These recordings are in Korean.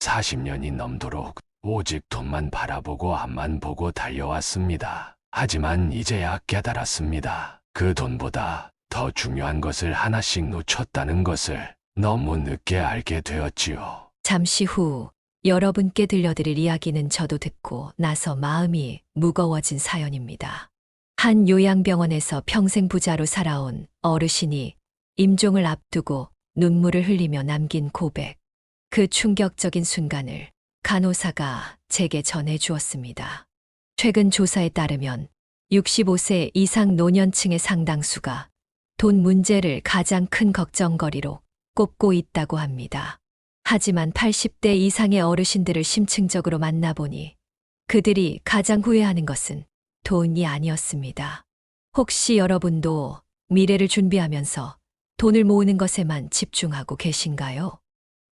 40년이 넘도록 오직 돈만 바라보고 앞만 보고 달려왔습니다. 하지만 이제야 깨달았습니다. 그 돈보다 더 중요한 것을 하나씩 놓쳤다는 것을 너무 늦게 알게 되었지요. 잠시 후 여러분께 들려드릴 이야기는 저도 듣고 나서 마음이 무거워진 사연입니다. 한 요양병원에서 평생 부자로 살아온 어르신이 임종을 앞두고 눈물을 흘리며 남긴 고백. 그 충격적인 순간을 간호사가 제게 전해 주었습니다. 최근 조사에 따르면 65세 이상 노년층의 상당수가 돈 문제를 가장 큰 걱정거리로 꼽고 있다고 합니다. 하지만 80대 이상의 어르신들을 심층적으로 만나보니 그들이 가장 후회하는 것은 돈이 아니었습니다. 혹시 여러분도 미래를 준비하면서 돈을 모으는 것에만 집중하고 계신가요?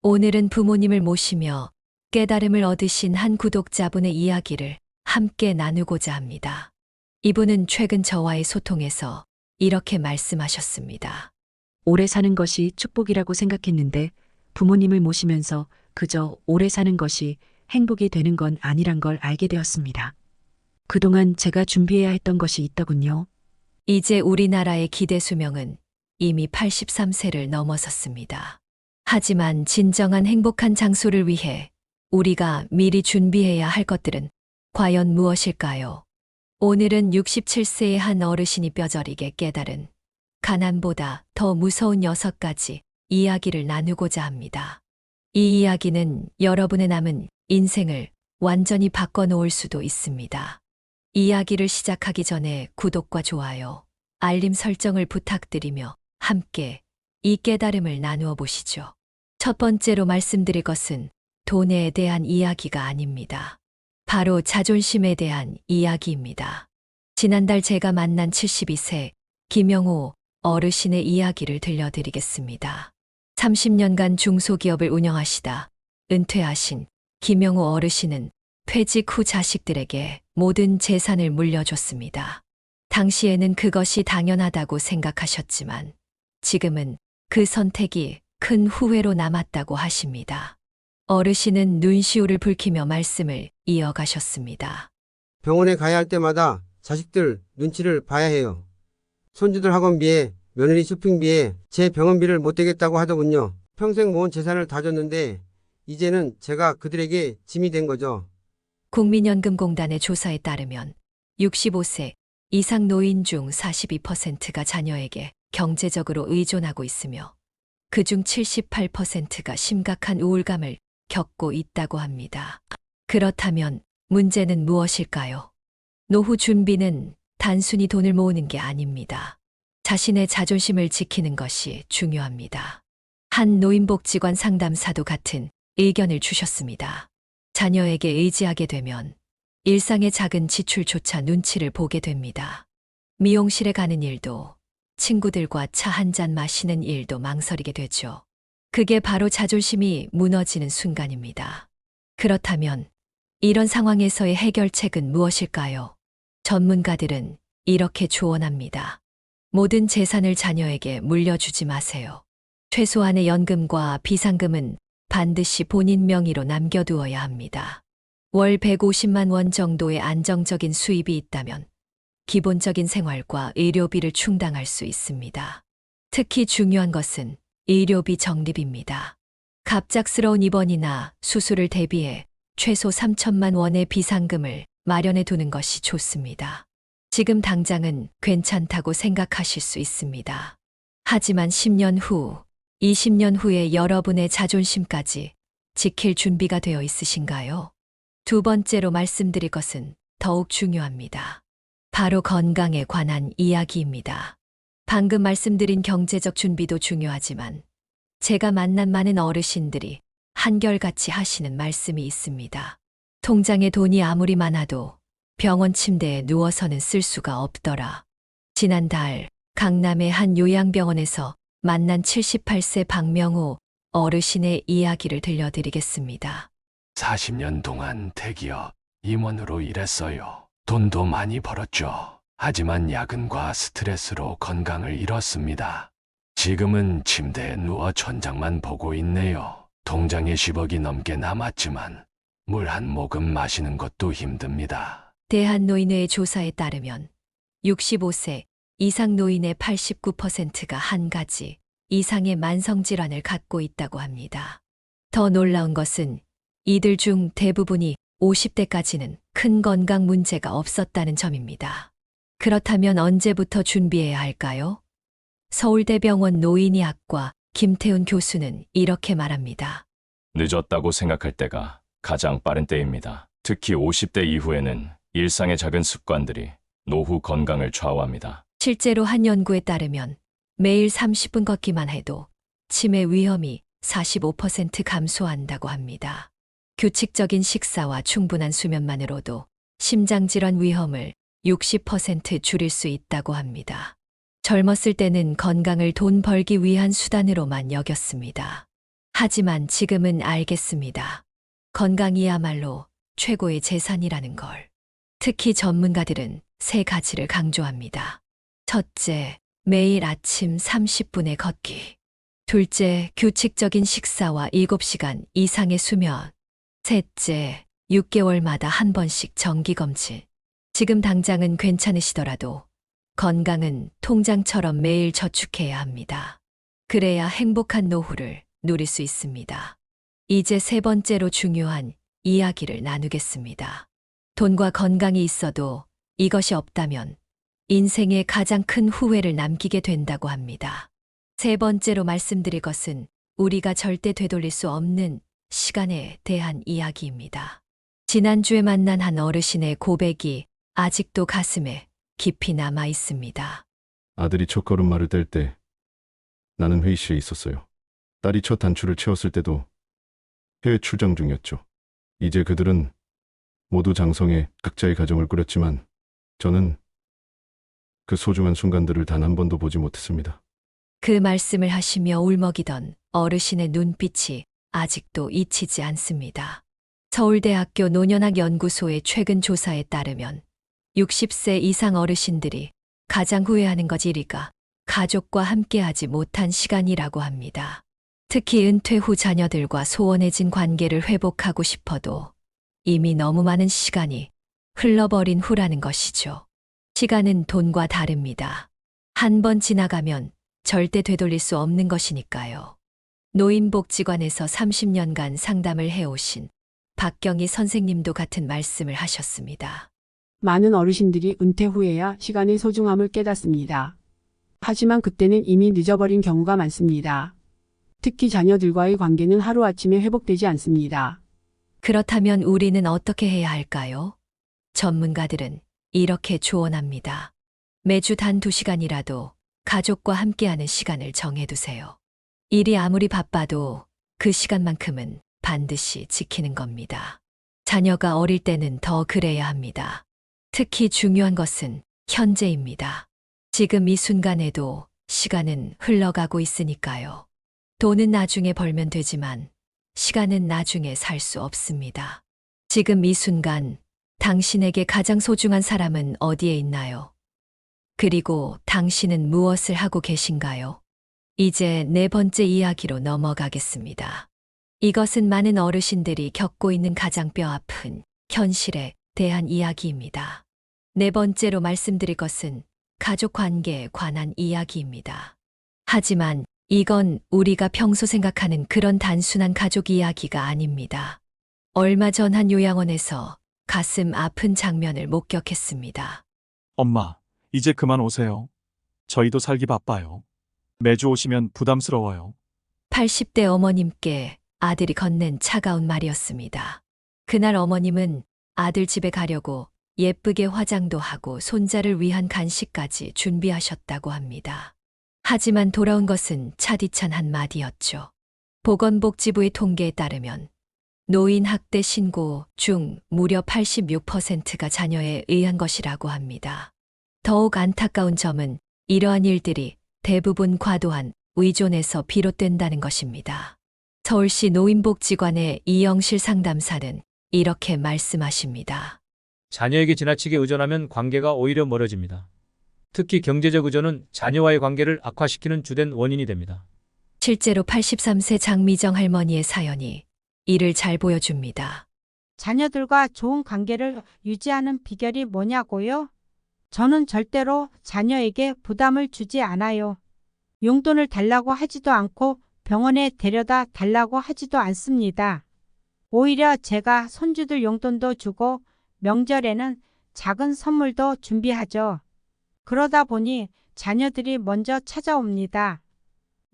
오늘은 부모님을 모시며 깨달음을 얻으신 한 구독자분의 이야기를 함께 나누고자 합니다. 이분은 최근 저와의 소통에서 이렇게 말씀하셨습니다. 오래 사는 것이 축복이라고 생각했는데 부모님을 모시면서 그저 오래 사는 것이 행복이 되는 건 아니란 걸 알게 되었습니다. 그동안 제가 준비해야 했던 것이 있더군요. 이제 우리나라의 기대 수명은 이미 83세를 넘어섰습니다. 하지만 진정한 행복한 장소를 위해 우리가 미리 준비해야 할 것들은 과연 무엇일까요? 오늘은 67세의 한 어르신이 뼈저리게 깨달은 가난보다 더 무서운 6가지 이야기를 나누고자 합니다. 이 이야기는 여러분의 남은 인생을 완전히 바꿔놓을 수도 있습니다. 이야기를 시작하기 전에 구독과 좋아요, 알림 설정을 부탁드리며 함께 이 깨달음을 나누어 보시죠. 첫 번째로 말씀드릴 것은 돈에 대한 이야기가 아닙니다. 바로 자존심에 대한 이야기입니다. 지난달 제가 만난 72세 김영호 어르신의 이야기를 들려드리겠습니다. 30년간 중소기업을 운영하시다 은퇴하신 김영호 어르신은 퇴직 후 자식들에게 모든 재산을 물려줬습니다. 당시에는 그것이 당연하다고 생각하셨지만 지금은 그 선택이 큰 후회로 남았다고 하십니다. 어르신은 눈시울을 붉히며 말씀을 이어가셨습니다. 병원에 가야 할 때마다 자식들 눈치를 봐야 해요. 손주들 학원비에 며느리 쇼핑비에 제 병원비를 못 대겠다고 하더군요. 평생 모은 재산을 다 줬는데 이제는 제가 그들에게 짐이 된 거죠. 국민연금공단의 조사에 따르면 65세 이상 노인 중 42%가 자녀에게 경제적으로 의존하고 있으며 그중 78%가 심각한 우울감을 겪고 있다고 합니다. 그렇다면 문제는 무엇일까요? 노후 준비는 단순히 돈을 모으는 게 아닙니다. 자신의 자존심을 지키는 것이 중요합니다. 한 노인복지관 상담사도 같은 의견을 주셨습니다. 자녀에게 의지하게 되면 일상의 작은 지출조차 눈치를 보게 됩니다. 미용실에 가는 일도 친구들과 차 한 잔 마시는 일도 망설이게 되죠. 그게 바로 자존심이 무너지는 순간입니다. 그렇다면 이런 상황에서의 해결책은 무엇일까요? 전문가들은 이렇게 조언합니다. 모든 재산을 자녀에게 물려주지 마세요. 최소한의 연금과 비상금은 반드시 본인 명의로 남겨두어야 합니다. 월 150만 원 정도의 안정적인 수입이 있다면 기본적인 생활과 의료비를 충당할 수 있습니다. 특히 중요한 것은 의료비 적립입니다. 갑작스러운 입원이나 수술을 대비해 최소 3천만 원의 비상금을 마련해 두는 것이 좋습니다. 지금 당장은 괜찮다고 생각하실 수 있습니다. 하지만 10년 후, 20년 후에 여러분의 자존심까지 지킬 준비가 되어 있으신가요? 두 번째로 말씀드릴 것은 더욱 중요합니다. 바로 건강에 관한 이야기입니다. 방금 말씀드린 경제적 준비도 중요하지만 제가 만난 많은 어르신들이 한결같이 하시는 말씀이 있습니다. 통장에 돈이 아무리 많아도 병원 침대에 누워서는 쓸 수가 없더라. 지난달 강남의 한 요양병원에서 만난 78세 박명호 어르신의 이야기를 들려드리겠습니다. 40년 동안 대기업 임원으로 일했어요. 돈도 많이 벌었죠. 하지만 야근과 스트레스로 건강을 잃었습니다. 지금은 침대에 누워 천장만 보고 있네요. 통장에 10억이 넘게 남았지만 물 한 모금 마시는 것도 힘듭니다. 대한노인회의 조사에 따르면 65세 이상 노인의 89%가 한 가지 이상의 만성질환을 갖고 있다고 합니다. 더 놀라운 것은 이들 중 대부분이 50대까지는 큰 건강 문제가 없었다는 점입니다. 그렇다면 언제부터 준비해야 할까요? 서울대병원 노인의학과 김태훈 교수는 이렇게 말합니다. 늦었다고 생각할 때가 가장 빠른 때입니다. 특히 50대 이후에는 일상의 작은 습관들이 노후 건강을 좌우합니다. 실제로 한 연구에 따르면 매일 30분 걷기만 해도 치매 위험이 45% 감소한다고 합니다. 규칙적인 식사와 충분한 수면만으로도 심장질환 위험을 60% 줄일 수 있다고 합니다. 젊었을 때는 건강을 돈 벌기 위한 수단으로만 여겼습니다. 하지만 지금은 알겠습니다. 건강이야말로 최고의 재산이라는 걸. 특히 전문가들은 세 가지를 강조합니다. 첫째, 매일 아침 30분의 걷기. 둘째, 규칙적인 식사와 7시간 이상의 수면. 셋째, 6개월마다 한 번씩 정기검진. 지금 당장은 괜찮으시더라도 건강은 통장처럼 매일 저축해야 합니다. 그래야 행복한 노후를 누릴 수 있습니다. 이제 세 번째로 중요한 이야기를 나누겠습니다. 돈과 건강이 있어도 이것이 없다면 인생의 가장 큰 후회를 남기게 된다고 합니다. 세 번째로 말씀드릴 것은 우리가 절대 되돌릴 수 없는 시간에 대한 이야기입니다. 지난주에 만난 한 어르신의 고백이 아직도 가슴에 깊이 남아 있습니다. 아들이 첫 걸음마를 뗄 때 나는 회의실에 있었어요. 딸이 첫 단추를 채웠을 때도 해외 출장 중이었죠. 이제 그들은 모두 장성해 각자의 가정을 꾸렸지만 저는 그 소중한 순간들을 단 한 번도 보지 못했습니다. 그 말씀을 하시며 울먹이던 어르신의 눈빛이 아직도 잊히지 않습니다. 서울대학교 노년학연구소의 최근 조사에 따르면 60세 이상 어르신들이 가장 후회하는 것 1위가 가족과 함께하지 못한 시간이라고 합니다. 특히 은퇴 후 자녀들과 소원해진 관계를 회복하고 싶어도 이미 너무 많은 시간이 흘러버린 후라는 것이죠. 시간은 돈과 다릅니다. 한 번 지나가면 절대 되돌릴 수 없는 것이니까요. 노인복지관에서 30년간 상담을 해오신 박경희 선생님도 같은 말씀을 하셨습니다. 많은 어르신들이 은퇴 후에야 시간의 소중함을 깨닫습니다. 하지만 그때는 이미 늦어버린 경우가 많습니다. 특히 자녀들과의 관계는 하루아침에 회복되지 않습니다. 그렇다면 우리는 어떻게 해야 할까요? 전문가들은 이렇게 조언합니다. 매주 단 2시간이라도 가족과 함께하는 시간을 정해두세요. 일이 아무리 바빠도 그 시간만큼은 반드시 지키는 겁니다. 자녀가 어릴 때는 더 그래야 합니다. 특히 중요한 것은 현재입니다. 지금 이 순간에도 시간은 흘러가고 있으니까요. 돈은 나중에 벌면 되지만 시간은 나중에 살 수 없습니다. 지금 이 순간 당신에게 가장 소중한 사람은 어디에 있나요? 그리고 당신은 무엇을 하고 계신가요? 이제 네 번째 이야기로 넘어가겠습니다. 이것은 많은 어르신들이 겪고 있는 가장 뼈아픈 현실에 대한 이야기입니다. 네 번째로 말씀드릴 것은 가족 관계에 관한 이야기입니다. 하지만 이건 우리가 평소 생각하는 그런 단순한 가족 이야기가 아닙니다. 얼마 전 한 요양원에서 가슴 아픈 장면을 목격했습니다. 엄마, 이제 그만 오세요. 저희도 살기 바빠요. 매주 오시면 부담스러워요. 80대 어머님께 아들이 건넨 차가운 말이었습니다. 그날 어머님은 아들 집에 가려고 예쁘게 화장도 하고 손자를 위한 간식까지 준비하셨다고 합니다. 하지만 돌아온 것은 차디찬 한마디였죠. 보건복지부의 통계에 따르면 노인 학대 신고 중 무려 86%가 자녀에 의한 것이라고 합니다. 더욱 안타까운 점은 이러한 일들이 대부분 과도한 의존에서 비롯된다는 것입니다. 서울시 노인복지관의 이영실 상담사는 이렇게 말씀하십니다. 자녀에게 지나치게 의존하면 관계가 오히려 멀어집니다. 특히 경제적 의존은 자녀와의 관계를 악화시키는 주된 원인이 됩니다. 실제로 83세 장미정 할머니의 사연이 이를 잘 보여줍니다. 자녀들과 좋은 관계를 유지하는 비결이 뭐냐고요? 저는 절대로 자녀에게 부담을 주지 않아요. 용돈을 달라고 하지도 않고 병원에 데려다 달라고 하지도 않습니다. 오히려 제가 손주들 용돈도 주고 명절에는 작은 선물도 준비하죠. 그러다 보니 자녀들이 먼저 찾아옵니다.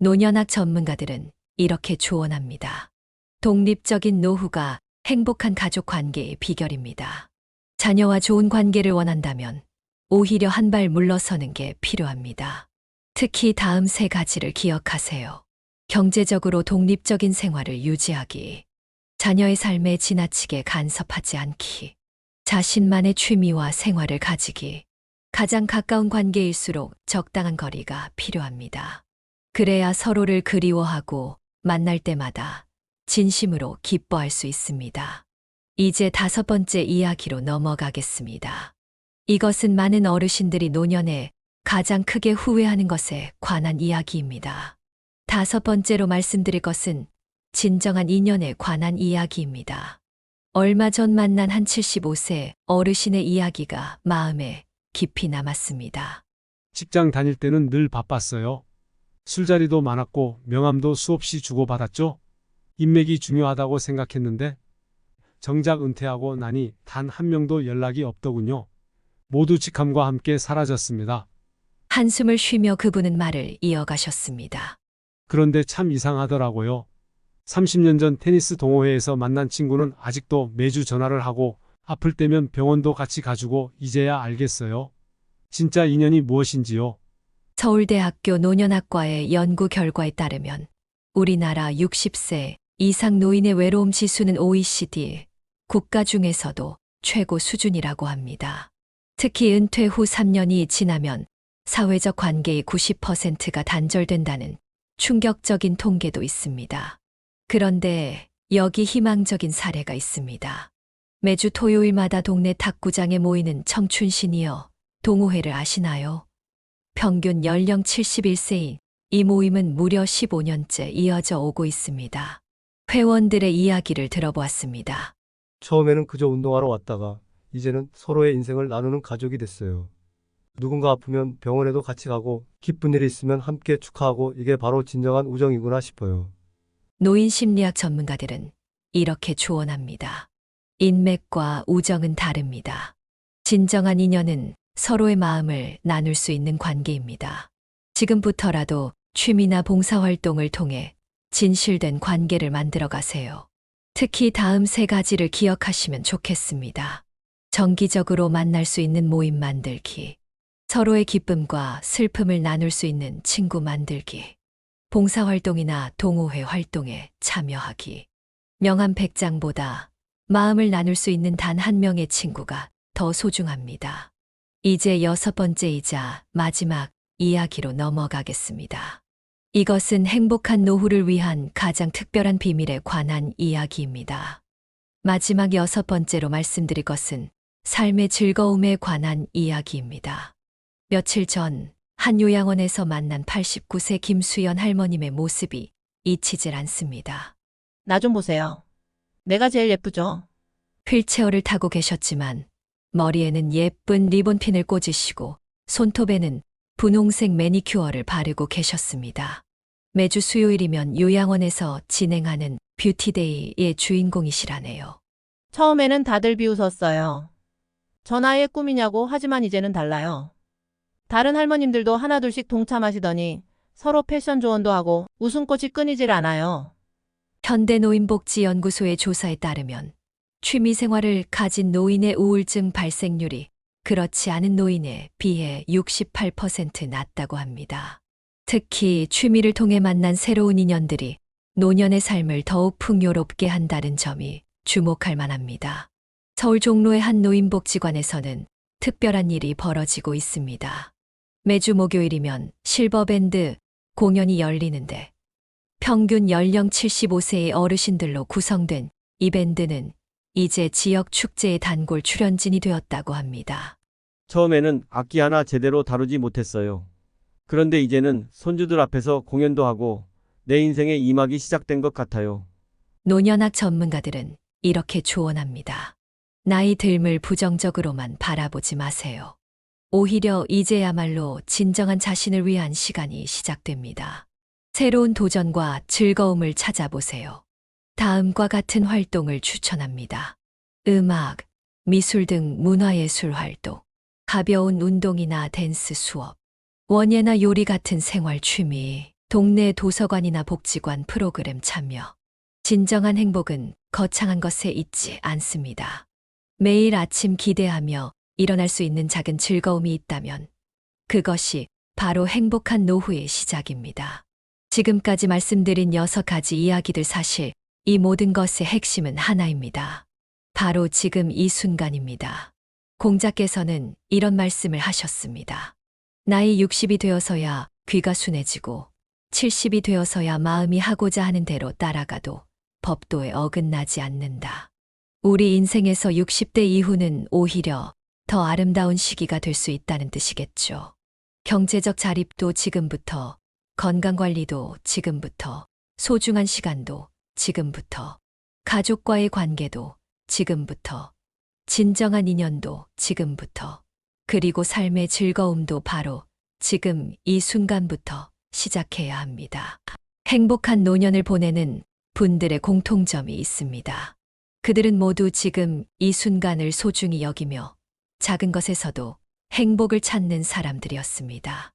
노년학 전문가들은 이렇게 조언합니다. 독립적인 노후가 행복한 가족 관계의 비결입니다. 자녀와 좋은 관계를 원한다면 오히려 한 발 물러서는 게 필요합니다. 특히 다음 세 가지를 기억하세요. 경제적으로 독립적인 생활을 유지하기, 자녀의 삶에 지나치게 간섭하지 않기, 자신만의 취미와 생활을 가지기, 가장 가까운 관계일수록 적당한 거리가 필요합니다. 그래야 서로를 그리워하고 만날 때마다 진심으로 기뻐할 수 있습니다. 이제 5번째 이야기로 넘어가겠습니다. 이것은 많은 어르신들이 노년에 가장 크게 후회하는 것에 관한 이야기입니다. 5번째로 말씀드릴 것은 진정한 인연에 관한 이야기입니다. 얼마 전 만난 한 75세 어르신의 이야기가 마음에 깊이 남았습니다. 직장 다닐 때는 늘 바빴어요. 술자리도 많았고 명함도 수없이 주고받았죠. 인맥이 중요하다고 생각했는데 정작 은퇴하고 나니 단 한 명도 연락이 없더군요. 모두 직함과 함께 사라졌습니다. 한숨을 쉬며 그분은 말을 이어가셨습니다. 그런데 참 이상하더라고요. 30년 전 테니스 동호회에서 만난 친구는 아직도 매주 전화를 하고 아플 때면 병원도 같이 가주고 이제야 알겠어요. 진짜 인연이 무엇인지요. 서울대학교 노년학과의 연구 결과에 따르면 우리나라 60세 이상 노인의 외로움 지수는 OECD 국가 중에서도 최고 수준이라고 합니다. 특히 은퇴 후 3년이 지나면 사회적 관계의 90%가 단절된다는 충격적인 통계도 있습니다. 그런데 여기 희망적인 사례가 있습니다. 매주 토요일마다 동네 탁구장에 모이는 청춘 시니어 동호회를 아시나요? 평균 연령 71세인 이 모임은 무려 15년째 이어져 오고 있습니다. 회원들의 이야기를 들어보았습니다. 처음에는 그저 운동하러 왔다가 이제는 서로의 인생을 나누는 가족이 됐어요. 누군가 아프면 병원에도 같이 가고 기쁜 일이 있으면 함께 축하하고 이게 바로 진정한 우정이구나 싶어요. 노인 심리학 전문가들은 이렇게 조언합니다. 인맥과 우정은 다릅니다. 진정한 인연은 서로의 마음을 나눌 수 있는 관계입니다. 지금부터라도 취미나 봉사활동을 통해 진실된 관계를 만들어 가세요. 특히 다음 3가지를 기억하시면 좋겠습니다. 정기적으로 만날 수 있는 모임 만들기, 서로의 기쁨과 슬픔을 나눌 수 있는 친구 만들기, 봉사활동이나 동호회 활동에 참여하기. 명함 100장보다 마음을 나눌 수 있는 단 한 명의 친구가 더 소중합니다. 이제 6번째이자 마지막 이야기로 넘어가겠습니다. 이것은 행복한 노후를 위한 가장 특별한 비밀에 관한 이야기입니다. 마지막 6번째로 말씀드릴 것은 삶의 즐거움에 관한 이야기입니다. 며칠 전 한 요양원에서 만난 89세 김수연 할머님의 모습이 잊히질 않습니다. 나 좀 보세요. 내가 제일 예쁘죠? 휠체어를 타고 계셨지만 머리에는 예쁜 리본핀을 꽂으시고 손톱에는 분홍색 매니큐어를 바르고 계셨습니다. 매주 수요일이면 요양원에서 진행하는 뷰티데이의 주인공이시라네요. 처음에는 다들 비웃었어요. 저 나이에 꿈이냐고 하지만 이제는 달라요. 다른 할머님들도 하나둘씩 동참하시더니 서로 패션 조언도 하고 웃음꽃이 끊이질 않아요. 현대노인복지연구소의 조사에 따르면 취미생활을 가진 노인의 우울증 발생률이 그렇지 않은 노인에 비해 68% 낮다고 합니다. 특히 취미를 통해 만난 새로운 인연들이 노년의 삶을 더욱 풍요롭게 한다는 점이 주목할 만합니다. 서울 종로의 한 노인복지관에서는 특별한 일이 벌어지고 있습니다. 매주 목요일이면 실버밴드 공연이 열리는데 평균 연령 75세의 어르신들로 구성된 이 밴드는 이제 지역 축제의 단골 출연진이 되었다고 합니다. 처음에는 악기 하나 제대로 다루지 못했어요. 그런데 이제는 손주들 앞에서 공연도 하고 내 인생의 2막이 시작된 것 같아요. 노년학 전문가들은 이렇게 조언합니다. 나이 듦을 부정적으로만 바라보지 마세요. 오히려 이제야말로 진정한 자신을 위한 시간이 시작됩니다. 새로운 도전과 즐거움을 찾아보세요. 다음과 같은 활동을 추천합니다. 음악, 미술 등 문화예술 활동, 가벼운 운동이나 댄스 수업, 원예나 요리 같은 생활 취미, 동네 도서관이나 복지관 프로그램 참여. 진정한 행복은 거창한 것에 있지 않습니다. 매일 아침 기대하며 일어날 수 있는 작은 즐거움이 있다면 그것이 바로 행복한 노후의 시작입니다. 지금까지 말씀드린 6가지 이야기들 사실 이 모든 것의 핵심은 하나입니다. 바로 지금 이 순간입니다. 공자께서는 이런 말씀을 하셨습니다. 나이 60이 되어서야 귀가 순해지고 70이 되어서야 마음이 하고자 하는 대로 따라가도 법도에 어긋나지 않는다. 우리 인생에서 60대 이후는 오히려 더 아름다운 시기가 될 수 있다는 뜻이겠죠. 경제적 자립도 지금부터, 건강관리도 지금부터, 소중한 시간도 지금부터, 가족과의 관계도 지금부터, 진정한 인연도 지금부터, 그리고 삶의 즐거움도 바로 지금 이 순간부터 시작해야 합니다. 행복한 노년을 보내는 분들의 공통점이 있습니다. 그들은 모두 지금 이 순간을 소중히 여기며 작은 것에서도 행복을 찾는 사람들이었습니다.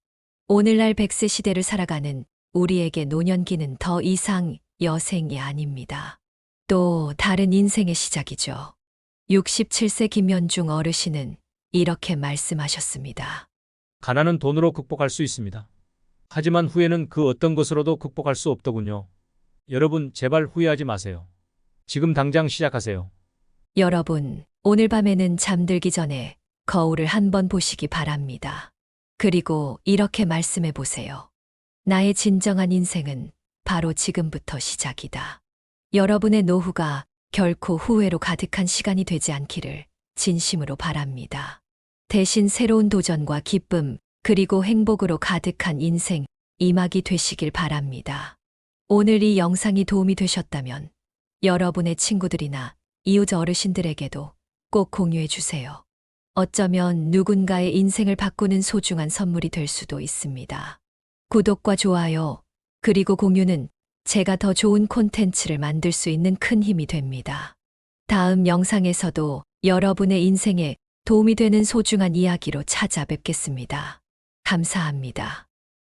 오늘날 100세 시대를 살아가는 우리에게 노년기는 더 이상 여생이 아닙니다. 또 다른 인생의 시작이죠. 67세 김현중 어르신은 이렇게 말씀하셨습니다. 가난은 돈으로 극복할 수 있습니다. 하지만 후회는 그 어떤 것으로도 극복할 수 없더군요. 여러분, 제발 후회하지 마세요. 지금 당장 시작하세요. 여러분, 오늘 밤에는 잠들기 전에 거울을 한번 보시기 바랍니다. 그리고 이렇게 말씀해 보세요. 나의 진정한 인생은 바로 지금부터 시작이다. 여러분의 노후가 결코 후회로 가득한 시간이 되지 않기를 진심으로 바랍니다. 대신 새로운 도전과 기쁨, 그리고 행복으로 가득한 인생, 이막이 되시길 바랍니다. 오늘 이 영상이 도움이 되셨다면 여러분의 친구들이나 이웃 어르신들에게도 꼭 공유해 주세요. 어쩌면 누군가의 인생을 바꾸는 소중한 선물이 될 수도 있습니다. 구독과 좋아요, 그리고 공유는 제가 더 좋은 콘텐츠를 만들 수 있는 큰 힘이 됩니다. 다음 영상에서도 여러분의 인생에 도움이 되는 소중한 이야기로 찾아뵙겠습니다. 감사합니다.